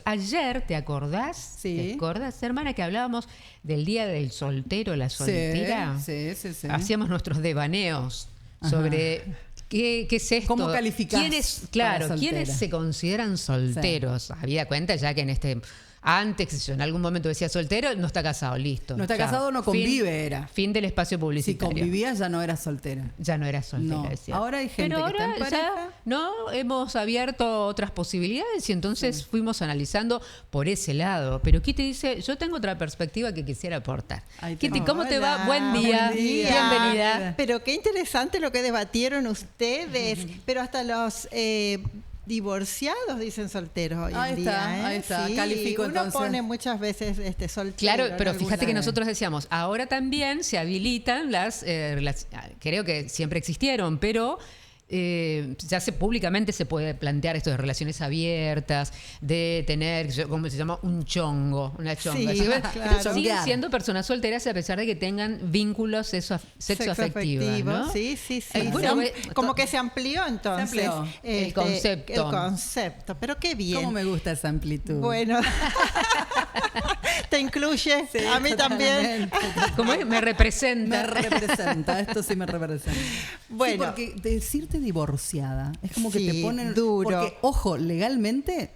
Ayer, ¿te acordás? Sí. ¿Te acordás, hermana, que hablábamos del día del soltero, la soltera? Sí. Hacíamos nuestros devaneos sobre qué es esto. ¿Cómo calificás ¿Quiénes se consideran solteros? Sí. Habida cuenta ya que antes, yo en algún momento decía soltero, no está casado, listo. No está Chao. casado, no convive, era. Fin del espacio Si publicitario. convivía ya no era soltera. Ya no era soltera, No. decía. Ahora hay gente Pero que está en ahora pareja. ya, no, hemos abierto otras posibilidades y entonces fuimos analizando por ese lado. Pero ¿qué te dice? Yo tengo otra perspectiva que quisiera aportar. Ahí Kitty, tenés. ¿cómo te va? Hola. Buen día. Buen día. Bienvenida. Pero qué interesante lo que debatieron ustedes. Pero hasta los divorciados dicen solteros hoy Ahí en está, día. ahí está. Sí, Califico, uno entonces. pone muchas veces soltero. Claro, en pero algún fíjate que lado. nosotros decíamos, ahora también se habilitan creo que siempre existieron, pero ya públicamente se puede plantear esto de relaciones abiertas, de tener, ¿cómo se llama? Un chongo, una chonga. Sí, ¿Sí ves? claro. Pero siguen Chonguear. siendo personas solteras a pesar de que tengan vínculos sexoafectivos, ¿no? Sí. Bueno, como que se amplió entonces Se amplió. El concepto. El concepto, pero qué bien. ¿Cómo me gusta esa amplitud? Bueno, te incluye, Sí, a mí también. totalmente. ¿Cómo es? Me representa. Me representa, esto sí me representa. Bueno. Sí, porque decirte divorciada es como que Sí, te ponen duro. Porque, ojo, legalmente,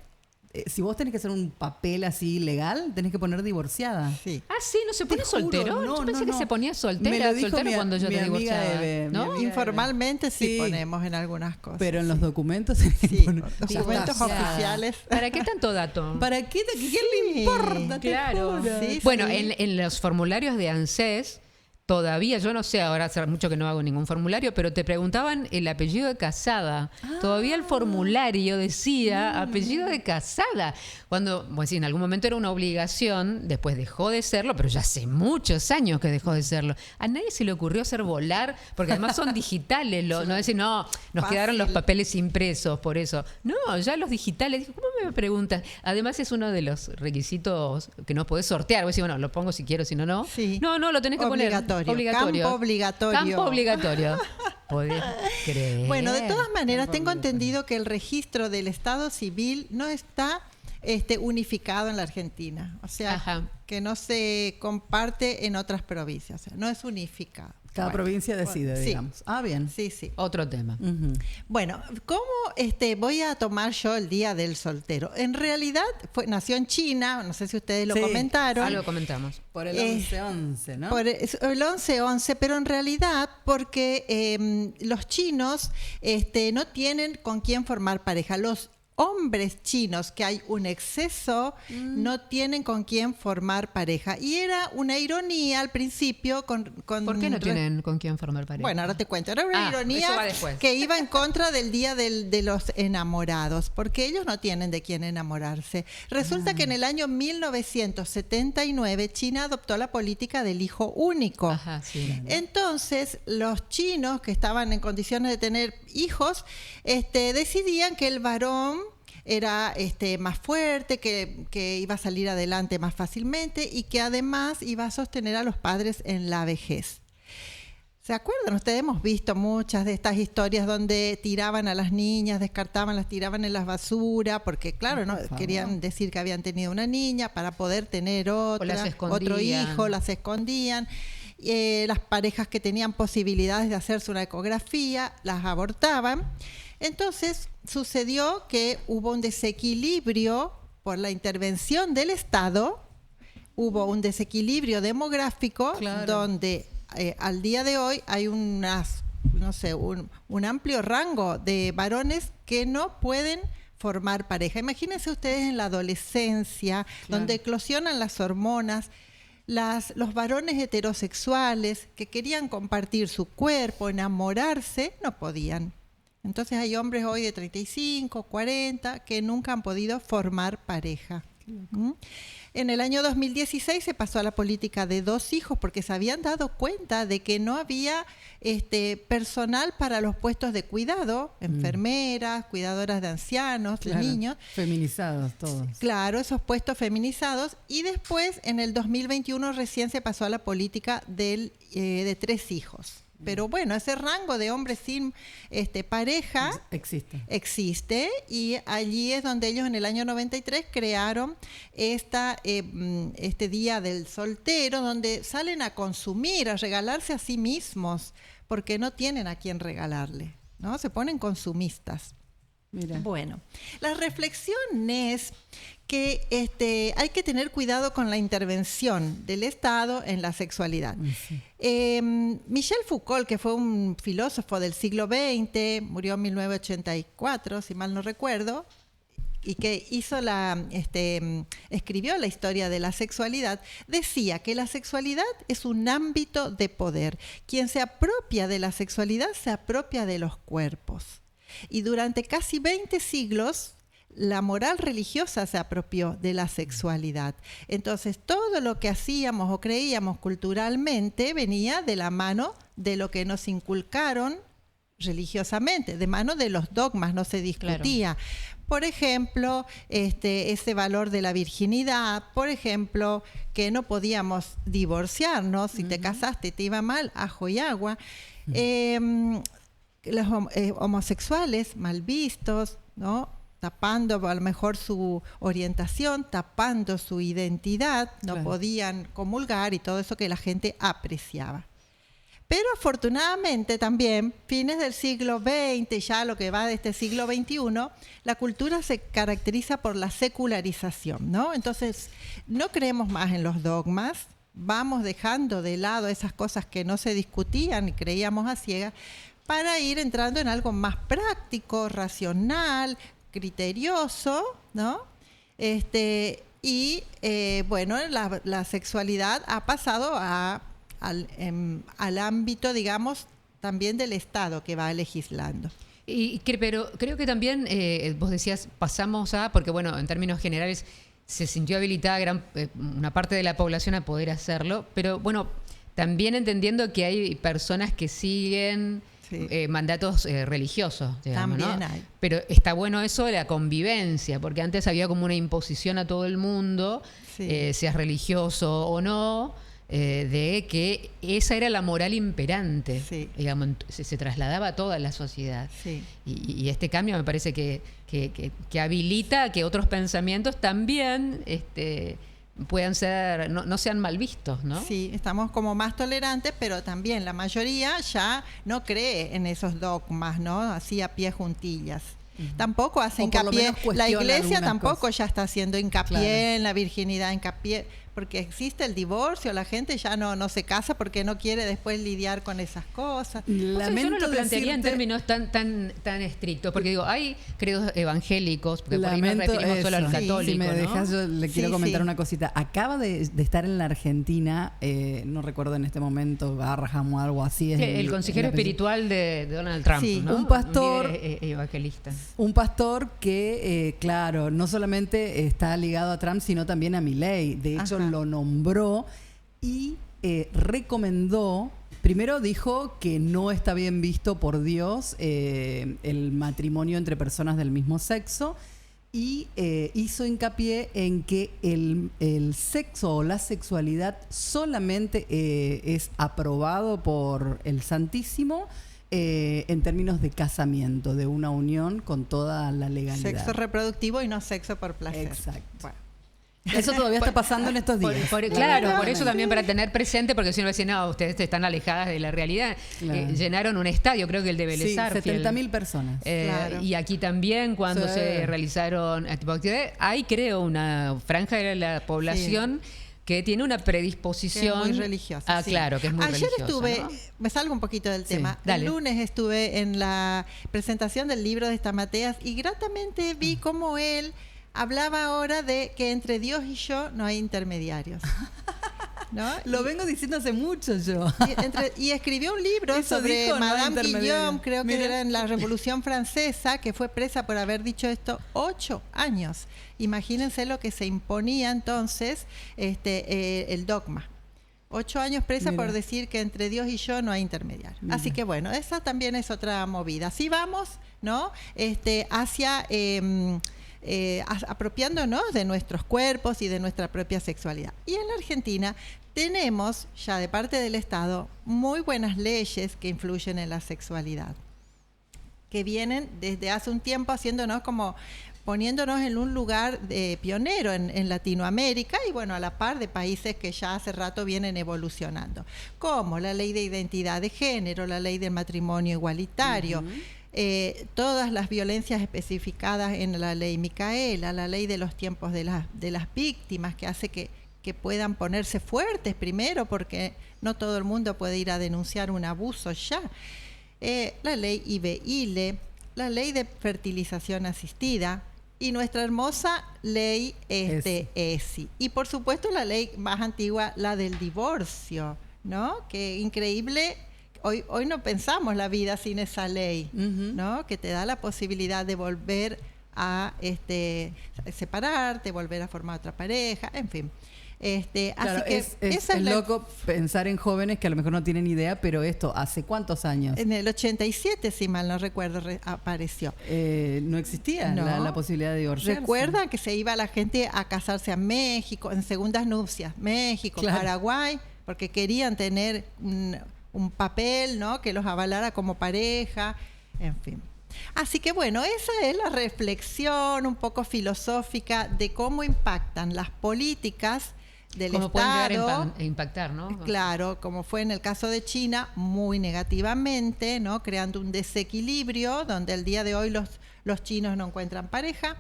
si vos tenés que hacer un papel así legal, tenés que poner divorciada. Sí. Ah, sí, ¿no se pone Te juro, soltero? no, Yo pensé no, que se ponía Me soltera, lo dijo soltero cuando yo mi te amiga divorciaba, Eve, mi ¿no? amiga Eve. Informalmente sí, Sí. ponemos en algunas cosas. Pero en los sí. documentos tenés que Sí, poner- Ya documentos está. oficiales. ¿Para qué tanto dato? ¿Para qué? ¿Quién le importa? Te Claro. juro. Sí, Bueno, sí. en los formularios de ANSES, todavía, yo no sé, ahora hace mucho que no hago ningún formulario, pero te preguntaban el apellido de casada. Todavía el formulario decía apellido de casada. Cuando, pues sí, en algún momento era una obligación, después dejó de serlo, pero ya hace muchos años que dejó de serlo. A nadie se le ocurrió hacer volar, porque además son digitales, no decir, no, nos Fácil. quedaron los papeles impresos, por eso. No, ya los digitales. Dijo, ¿cómo me preguntas? Además es uno de los requisitos que no podés sortear. Vos decís, bueno, lo pongo si quiero, si no, no. Sí. No, lo tenés que poner. Obligatorio. Campo obligatorio. Campo obligatorio. Podés creer. Bueno, de todas maneras, Campo tengo obligatorio. entendido que el registro del Estado civil no está unificado en la Argentina. O sea, Ajá. que no se comparte en otras provincias. O sea, no es unificado. Cada Bueno, provincia decide, sí. digamos. Ah, bien. Sí. Otro tema. Ujú. Bueno, ¿cómo voy a tomar yo el Día del Soltero? En realidad nació en China, no sé si ustedes lo Sí, comentaron. Algo comentamos. Por el Eh, 11-11, ¿no? Por el 11-11, pero en realidad porque los chinos no tienen con quién formar pareja. Los hombres chinos, que hay un exceso, no tienen con quién formar pareja. Y era una ironía al principio. ¿Por qué no tienen con quién formar pareja? Bueno, ahora te cuento. Era una eso va ironía después. que iba en contra del Día de los Enamorados, porque ellos no tienen de quién enamorarse. Resulta que en el año 1979 China adoptó la política del hijo único. Ajá, sí. Entonces, los chinos que estaban en condiciones de tener hijos, decidían que el varón era más fuerte, que iba a salir adelante más fácilmente y que además iba a sostener a los padres en la vejez. ¿Se acuerdan? Ustedes hemos visto muchas de estas historias donde tiraban a las niñas, las tiraban en la basura, porque claro, no Por favor. querían decir que habían tenido una niña para poder tener las escondían. otro hijo, las escondían. Las parejas que tenían posibilidades de hacerse una ecografía, las abortaban. Entonces sucedió que hubo un desequilibrio por la intervención del Estado, hubo un desequilibrio demográfico Claro. donde al día de hoy hay un amplio rango de varones que no pueden formar pareja. Imagínense ustedes en la adolescencia, donde eclosionan las hormonas, los varones heterosexuales que querían compartir su cuerpo, enamorarse, no podían. Entonces hay hombres hoy de 35, 40 que nunca han podido formar pareja. ¿Mm? En el año 2016 se pasó a la política de 2 hijos porque se habían dado cuenta de que no había personal para los puestos de cuidado, enfermeras, cuidadoras de ancianos, Claro. de niños. Feminizados todos. Claro, esos puestos feminizados. Y después, en el 2021, recién se pasó a la política de 3 hijos. Pero bueno, ese rango de hombres sin pareja existe, y allí es donde ellos en el año 93 crearon este Día del Soltero, donde salen a consumir, a regalarse a sí mismos, porque no tienen a quién regalarle, ¿no? Se ponen consumistas. Mira. Bueno, la reflexión es que hay que tener cuidado con la intervención del Estado en la sexualidad. Sí. Michel Foucault, que fue un filósofo del siglo XX, murió en 1984, si mal no recuerdo, y que escribió la historia de la sexualidad, decía que la sexualidad es un ámbito de poder. Quien se apropia de la sexualidad se apropia de los cuerpos. Y durante casi 20 siglos, la moral religiosa se apropió de la sexualidad. Entonces, todo lo que hacíamos o creíamos culturalmente venía de la mano de lo que nos inculcaron religiosamente, de mano de los dogmas, no se discutía. Claro. Por ejemplo, ese valor de la virginidad, por ejemplo, que no podíamos divorciarnos, si te casaste te iba mal, ajo y agua. Los homosexuales mal vistos, ¿no? Tapando a lo mejor su orientación, tapando su identidad, no podían comulgar y todo eso que la gente apreciaba. Pero afortunadamente también, fines del siglo XX, ya lo que va de este siglo XXI, la cultura se caracteriza por la secularización, ¿no? Entonces, no creemos más en los dogmas, vamos dejando de lado esas cosas que no se discutían y creíamos a ciegas, para ir entrando en algo más práctico, racional, criterioso, ¿no? Bueno, la sexualidad ha pasado al ámbito, digamos, también del Estado que va legislando. Pero creo que también, vos decías, pasamos porque bueno, en términos generales se sintió habilitada una parte de la población a poder hacerlo, pero bueno, también entendiendo que hay personas que siguen mandatos religiosos, digamos, también, ¿no? hay. Pero está bueno eso de la convivencia, porque antes había como una imposición a todo el mundo, seas religioso o no, de que esa era la moral imperante, digamos, se trasladaba a toda la sociedad. Y este cambio me parece que habilita que otros pensamientos también puedan ser, no sean mal vistos, ¿no? Sí, estamos como más tolerantes, pero también la mayoría ya no cree en esos dogmas, ¿no? Así a pie juntillas. Tampoco hace hincapié, la iglesia tampoco cosas. Ya está haciendo hincapié en la virginidad, porque existe el divorcio, la gente ya no se casa porque no quiere después lidiar con esas cosas. Yo no lo plantearía en términos tan estrictos, porque digo, hay credos evangélicos, porque por ahí nos referimos solo al católico. Si me dejas, yo le quiero comentar una cosita. Acaba de estar en la Argentina, no recuerdo en este momento, Garraham o algo así. El consejero espiritual de Donald Trump, ¿no? Un pastor evangelista. Un pastor que, claro, no solamente está ligado a Trump, sino también a Milei. De hecho, lo nombró y recomendó, primero dijo que no está bien visto por Dios el matrimonio entre personas del mismo sexo, y hizo hincapié en que el sexo o la sexualidad solamente es aprobado por el Santísimo en términos de casamiento, de una unión con toda la legalidad. Sexo reproductivo y no sexo por placer. Exacto. Bueno. Eso todavía está pasando en estos días. Claro, por eso también para tener presente, porque si uno dice, no, ustedes están alejadas de la realidad. Llenaron un estadio, creo que el de Vélez Sarsfield. 70.000 personas. Y aquí también, cuando se realizaron actividades, hay, creo, una franja de la población que tiene una predisposición. Que es muy religiosa. Claro, que es muy religiosa. Ayer estuve, ¿no? me salgo un poquito del tema. Dale. El lunes estuve en la presentación del libro de Stamateas y gratamente vi cómo él hablaba ahora de que entre Dios y yo no hay intermediarios. ¿No? Lo vengo diciendo hace mucho yo. Y escribió un libro sobre Madame Guillaume, creo que era en la Revolución Francesa, que fue presa por haber dicho esto 8 años. Imagínense lo que se imponía entonces el dogma. 8 años presa por decir que entre Dios y yo no hay intermediario. Así que bueno, esa también es otra movida. Así vamos, ¿no? Hacia apropiándonos de nuestros cuerpos y de nuestra propia sexualidad. Y en la Argentina tenemos ya de parte del Estado muy buenas leyes que influyen en la sexualidad, que vienen desde hace un tiempo poniéndonos en un lugar de pionero en Latinoamérica y bueno, a la par de países que ya hace rato vienen evolucionando, como la ley de identidad de género, la ley del matrimonio igualitario, todas las violencias especificadas en la ley Micaela, la ley de los tiempos de las víctimas, que hace que puedan ponerse fuertes primero, porque no todo el mundo puede ir a denunciar un abuso ya. La ley IBE-ILE, la ley de fertilización asistida y nuestra hermosa ley ESI. Y por supuesto la ley más antigua, la del divorcio, ¿no? Que increíble, hoy no pensamos la vida sin esa ley, ¿no? Que te da la posibilidad de volver a separarte, volver a formar otra pareja, en fin. Claro, así que es loco pensar en jóvenes que a lo mejor no tienen idea, pero esto, ¿hace cuántos años? En el 87, si mal no recuerdo, apareció. No existía la posibilidad de divorciarse. Recuerda que se iba la gente a casarse a México, en segundas nupcias, México, claro. Paraguay, porque querían tener un papel, ¿no? Que los avalara como pareja, en fin. Así que bueno, esa es la reflexión un poco filosófica de cómo impactan las políticas del Estado. Pueden llegar a impactar, ¿no? Claro, como fue en el caso de China, muy negativamente, ¿no? Creando un desequilibrio donde el día de hoy los chinos no encuentran pareja.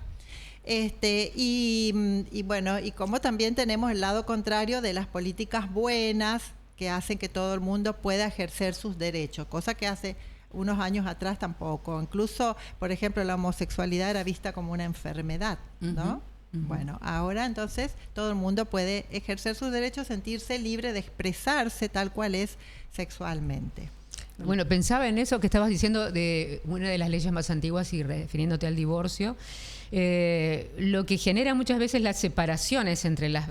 Y bueno, y como también tenemos el lado contrario de las políticas buenas que hacen que todo el mundo pueda ejercer sus derechos, cosa que hace unos años atrás tampoco. Incluso, por ejemplo, la homosexualidad era vista como una enfermedad, ¿no? Bueno, ahora entonces todo el mundo puede ejercer sus derechos, sentirse libre de expresarse tal cual es sexualmente. Bueno, pensaba en eso que estabas diciendo de una de las leyes más antiguas y refiriéndote al divorcio. Lo que genera muchas veces las separaciones entre las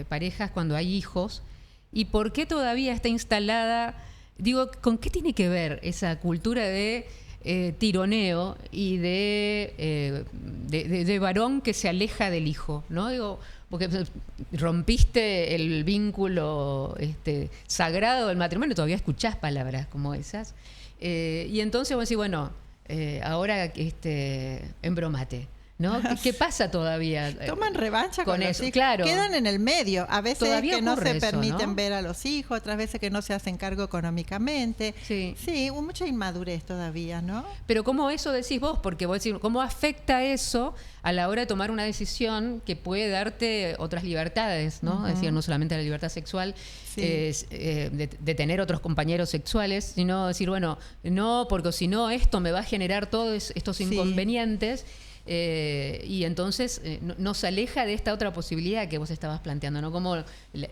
parejas cuando hay hijos, y por qué todavía está instalada, digo, ¿con qué tiene que ver esa cultura de tironeo y de varón que se aleja del hijo, ¿no? Digo, porque rompiste el vínculo sagrado del matrimonio, todavía escuchás palabras como esas. Y entonces vos decís, bueno, ahora embromate, ¿no? ¿Qué pasa todavía? Toman revancha con eso, los hijos. Claro. Quedan en el medio. A veces que no se permiten ¿no? ver a los hijos, otras veces que no se hacen cargo económicamente. Sí, mucha inmadurez todavía, ¿no? Pero ¿cómo eso decís vos? Porque vos decís, ¿cómo afecta eso a la hora de tomar una decisión que puede darte otras libertades, ¿no? Es decir, no solamente la libertad sexual, de tener otros compañeros sexuales, sino decir, bueno, no, porque si no esto me va a generar todos estos inconvenientes. Y entonces nos aleja de esta otra posibilidad que vos estabas planteando, ¿no? Como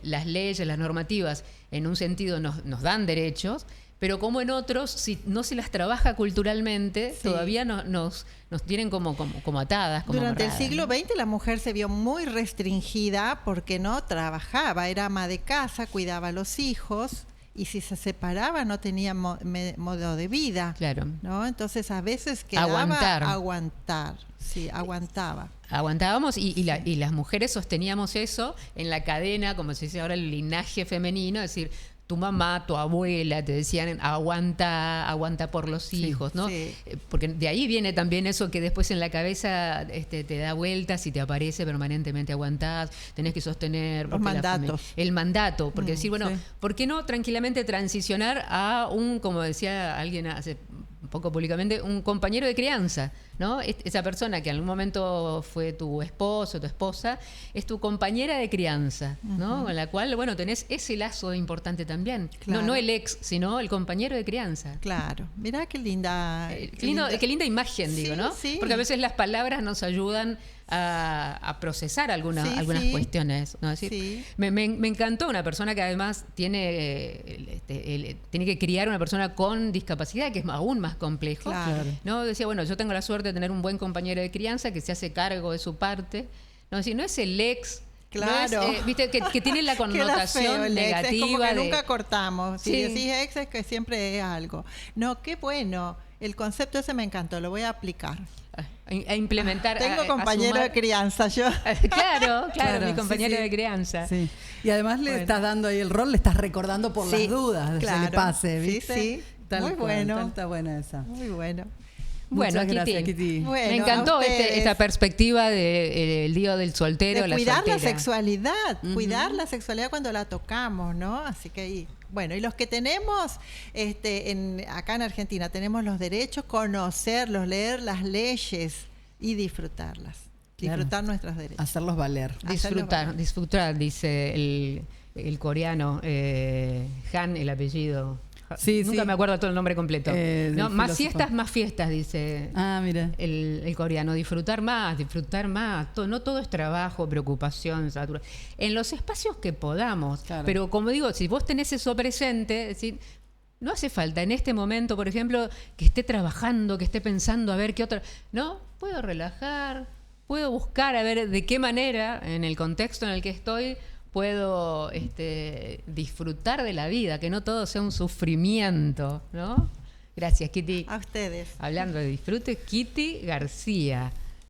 las leyes, las normativas, en un sentido nos dan derechos, pero como en otros, si no se las trabaja culturalmente, todavía nos tienen como atadas. Como Durante amarradas, el siglo ¿no? XX la mujer se vio muy restringida porque no trabajaba, era ama de casa, cuidaba a los hijos. Y si se separaba no tenía modo de vida. Claro. ¿No? Entonces a veces quedaba aguantar. Sí, aguantaba. Aguantábamos y las mujeres sosteníamos eso en la cadena, como se dice ahora, el linaje femenino, es decir, tu mamá, tu abuela te decían aguanta por los hijos, ¿no? Sí. Porque de ahí viene también eso que después en la cabeza te da vueltas y te aparece permanentemente, aguantás, tenés que sostener los mandatos. El mandato, porque decir, bueno, ¿por qué no tranquilamente transicionar a como decía alguien hace poco públicamente, un compañero de crianza, ¿no? Esa persona que en algún momento fue tu esposo, tu esposa, es tu compañera de crianza, ¿no? Con la cual, bueno, tenés ese lazo importante también. Claro. No el ex, sino el compañero de crianza. Claro. Mirá qué linda... Qué linda imagen, digo, ¿no? Sí. Porque a veces las palabras nos ayudan a procesar algunas cuestiones, ¿no? Es decir, me encantó una persona que además tiene que criar una persona con discapacidad, que es aún más complejo. Claro. ¿No? Decía, bueno, yo tengo la suerte de tener un buen compañero de crianza que se hace cargo de su parte. No, es decir, no es el ex. Claro. No es, viste, que tiene la connotación negativa. Es como que nunca cortamos. Si decís ex es que siempre es algo. No, qué bueno. el concepto ese me encantó, lo voy a aplicar. A implementar. Tengo compañero de crianza, yo. Claro, mi compañero sí. de crianza. Sí. Y además le estás dando ahí el rol, le estás recordando por las dudas, claro. se le pase, ¿viste? Sí, muy bueno. Está buena esa. Muy bueno. Bueno, Muchas gracias, Kitty. Kitty. Bueno, Me encantó a ustedes. esta perspectiva del día del soltero, De la cuidar la soltera. sexualidad, cuidar la sexualidad cuando la tocamos, ¿no? Así que, bueno, y los que tenemos acá en Argentina, tenemos los derechos, conocerlos, leer las leyes y disfrutarlas. Claro. Disfrutar nuestros derechos. Hacerlos valer. Disfrutar, dice el coreano, Han, el apellido. Sí, Nunca sí. me acuerdo todo el nombre completo. Del Más filósofo. más fiestas, dice Ah, mira. el coreano. Disfrutar más. No todo es trabajo, preocupación, saturación. En los espacios que podamos. Claro. Pero como digo, si vos tenés eso presente, es decir, no hace falta en este momento, por ejemplo, que esté trabajando, que esté pensando a ver qué otra. No, puedo relajar, puedo buscar a ver de qué manera, en el contexto en el que estoy, puedo disfrutar de la vida, que no todo sea un sufrimiento, ¿no? Gracias, Kitty. A ustedes. Hablando de disfrute, Kitty García.